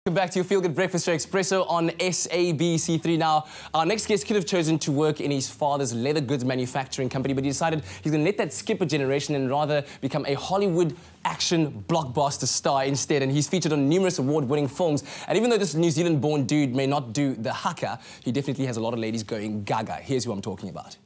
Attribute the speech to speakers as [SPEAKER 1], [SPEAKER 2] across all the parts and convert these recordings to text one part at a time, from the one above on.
[SPEAKER 1] Welcome back to your Feel Good Breakfast Show Espresso on SABC3. Now, our next guest could have chosen to work in his father's leather goods manufacturing company, but he decided he's going to let that skip a generation and rather become a Hollywood action blockbuster star instead. And he's featured on numerous award-winning films. And even though this New Zealand-born dude may not do the haka, he definitely has a lot of ladies going gaga. Here's who I'm talking about.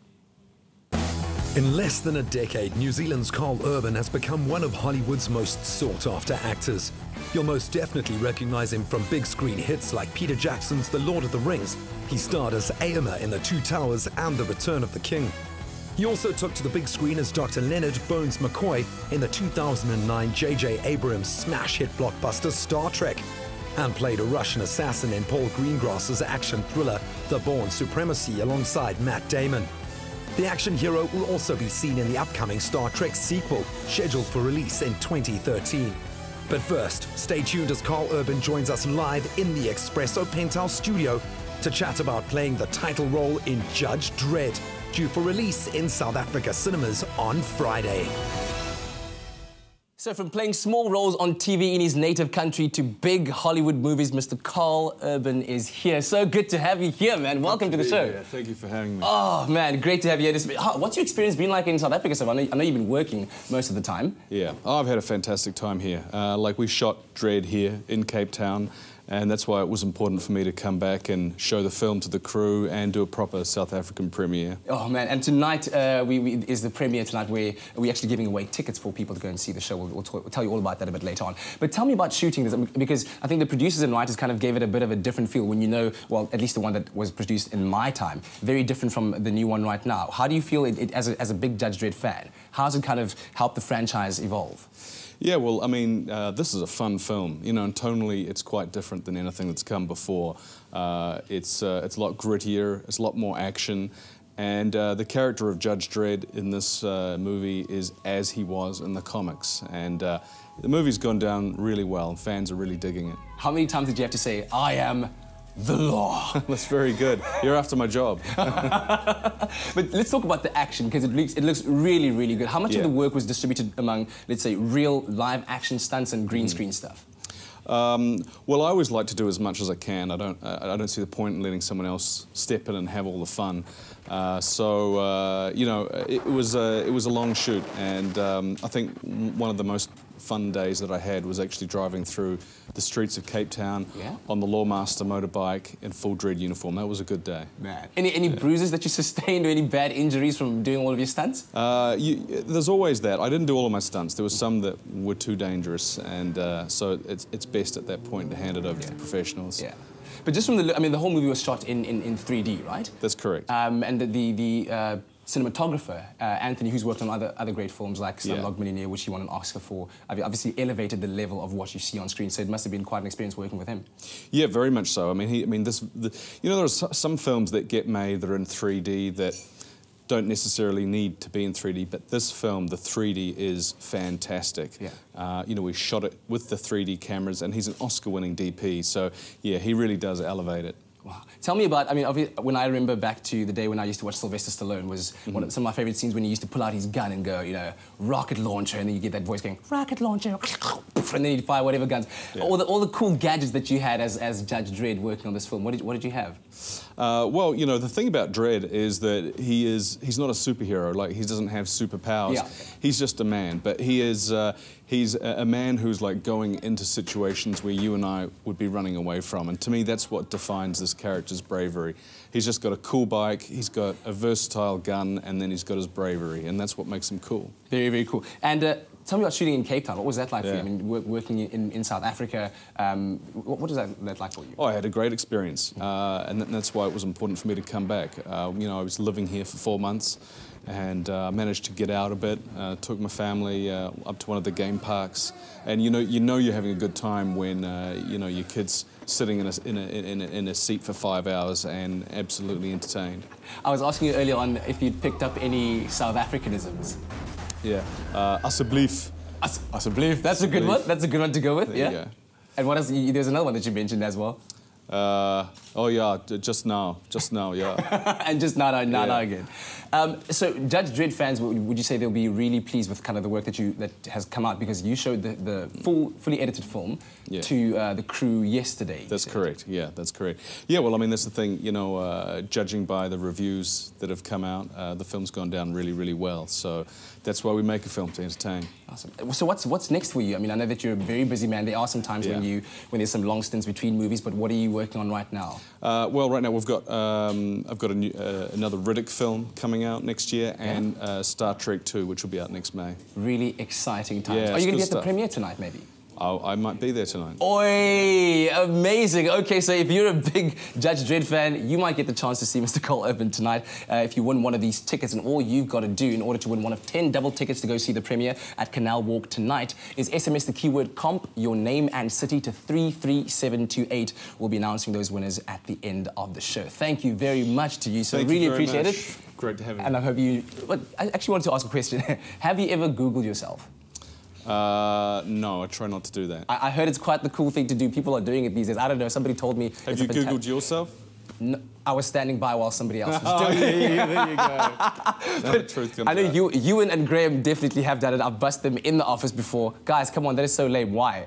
[SPEAKER 2] In less than a decade, New Zealand's Karl Urban has become one of Hollywood's most sought-after actors. You'll most definitely recognize him from big-screen hits like Peter Jackson's The Lord of the Rings. He starred as Aemma in The Two Towers and The Return of the King. He also took to the big screen as Dr. Leonard Bones McCoy in the 2009 J.J. Abrams smash hit blockbuster Star Trek, and played a Russian assassin in Paul Greengrass's action thriller The Bourne Supremacy alongside Matt Damon. The action hero will also be seen in the upcoming Star Trek sequel, scheduled for release in 2013. But first, stay tuned as Karl Urban joins us live in the Espresso Penthouse studio to chat about playing the title role in Judge Dredd, due for release in South Africa cinemas on Friday.
[SPEAKER 1] So from playing small roles on TV in his native country to big Hollywood movies, Mr. Karl Urban is here. So good to have you here, man. Welcome to the show.
[SPEAKER 3] Yeah, thank you for having me.
[SPEAKER 1] Oh, man, great to have you here. What's your experience been like in South Africa? So I know you've been working most of the time.
[SPEAKER 3] Yeah, I've had a fantastic time here. We shot Dredd here in Cape Town, and that's why it was important for me to come back and show the film to the crew and do a proper South African premiere. Oh, man, and tonight is the premiere tonight where we're actually giving away tickets for people to go and see the show. We'll tell you all about that a bit later on. But tell me about shooting this, because I think the producers and writers kind of gave it a bit of a different feel when you know, well, at least the one that was produced in my time, very different from the new one right now. How do you feel as a big Judge Dredd fan? How has it kind of helped the franchise evolve? Yeah, well, I mean, this is a fun film, you know, and tonally it's quite different than anything that's come before. It's a lot grittier, it's a lot more action, and the character of Judge Dredd in this movie is as he was in the comics, and the movie's gone down really well, and fans are really digging it.
[SPEAKER 1] How many times did you have to say, "I am the law"?
[SPEAKER 3] That's very good. You're after my job.
[SPEAKER 1] But let's talk about the action, because it looks really, really good. How much of the work was distributed among, let's say, real live action stunts and green screen stuff?
[SPEAKER 3] Well, I always like to do as much as I can. I don't see the point in letting someone else step in and have all the fun. You know, it was a long shoot, and I think one of the most fun days that I had was actually driving through the streets of Cape Town on the Lawmaster motorbike in full Dredd uniform. That was a good day. Man. Any
[SPEAKER 1] bruises that you sustained or any bad injuries from doing all of your stunts?
[SPEAKER 3] There's always that. I didn't do all of my stunts. There were some that were too dangerous, and so it's best at that point to hand it over to the professionals. Yeah.
[SPEAKER 1] But just from the whole movie was shot in 3D, right?
[SPEAKER 3] That's correct.
[SPEAKER 1] And the cinematographer, Anthony, who's worked on other great films like Slumdog Millionaire, which he won an Oscar for, obviously elevated the level of what you see on screen, so it must have been quite an experience working with him.
[SPEAKER 3] Yeah, very much so. I mean, you know, there are some films that get made that are in 3D that don't necessarily need to be in 3D, but this film, the 3D is fantastic. Yeah. You know, we shot it with the 3D cameras, and he's an Oscar-winning DP, so yeah, he really does elevate it.
[SPEAKER 1] Wow. Tell me about, when I remember back to the day when I used to watch Sylvester Stallone, was some of my favourite scenes when he used to pull out his gun and go, you know, rocket launcher, and then you get that voice going, rocket launcher, and then he'd fire whatever guns. Yeah. All the cool gadgets that you had as Judge Dredd working on this film, what did you have?
[SPEAKER 3] Well, you know, the thing about Dredd is that he's not a superhero. Like, he doesn't have superpowers. Yeah. He's just a man, but he's a man who's like going into situations where you and I would be running away from, and to me that's what defines this character's bravery. He's just got a cool bike, he's got a versatile gun, and then he's got his bravery, and that's what makes him cool. Very,
[SPEAKER 1] very cool. And tell me about shooting in Cape Town. What was that like for you? I mean, working in South Africa, what was that like for you?
[SPEAKER 3] Oh, I had a great experience, and that's why it was important for me to come back. You know, I was living here for 4 months, and managed to get out a bit. Took my family up to one of the game parks, and you know you're having a good time when you know your kid's sitting in a seat for 5 hours and absolutely entertained.
[SPEAKER 1] I was asking you earlier on if you'd picked up any South Africanisms.
[SPEAKER 3] Yeah, asseblief.
[SPEAKER 1] Asseblief. That's a good one. That's a good one to go with.
[SPEAKER 3] There you go.
[SPEAKER 1] And what else? There's another one that you mentioned as well.
[SPEAKER 3] Oh yeah, just now, yeah.
[SPEAKER 1] And just now again. So Judge Dredd fans, would you say they'll be really pleased with kind of the work that has come out, because you showed the fully edited film to the crew yesterday?
[SPEAKER 3] That's correct. Yeah, that's correct. Yeah, well, I mean, that's the thing. You know, judging by the reviews that have come out, the film's gone down really, really well. So that's why we make a film, to entertain.
[SPEAKER 1] Awesome. So what's next for you? I mean, I know that you're a very busy man. There are some times when there's some long stints between movies, but what are you working on right now?
[SPEAKER 3] Well, right now we've got I've got another Riddick film coming out next year, and Star Trek 2, which will be out next May.
[SPEAKER 1] Really exciting times.
[SPEAKER 3] Yeah,
[SPEAKER 1] are you going to be at the premiere tonight, maybe?
[SPEAKER 3] I might be there tonight.
[SPEAKER 1] Oi! Amazing. Okay, so if you're a big Judge Dredd fan, you might get the chance to see Mr. Karl Urban tonight if you win one of these tickets. And all you've got to do in order to win one of 10 double tickets to go see the premiere at Canal Walk tonight is SMS the keyword COMP, your name and city to 33728. We'll be announcing those winners at the end of the show. Thank you very much to you. So
[SPEAKER 3] Thank
[SPEAKER 1] really
[SPEAKER 3] you very
[SPEAKER 1] appreciate
[SPEAKER 3] much.
[SPEAKER 1] it.
[SPEAKER 3] Great to have you.
[SPEAKER 1] And I hope you... Well, I actually wanted to ask a question. Have you ever Googled yourself?
[SPEAKER 3] No, I try not to do that.
[SPEAKER 1] I heard it's quite the cool thing to do. People are doing it these days. I don't know, somebody told me...
[SPEAKER 3] Have you Googled yourself?
[SPEAKER 1] No, I was standing by while somebody else was doing
[SPEAKER 3] it. There you go. The truth comes
[SPEAKER 1] I know
[SPEAKER 3] out.
[SPEAKER 1] you and Graham definitely have done it. I've busted them in the office before. Guys, come on, that is so lame. Why?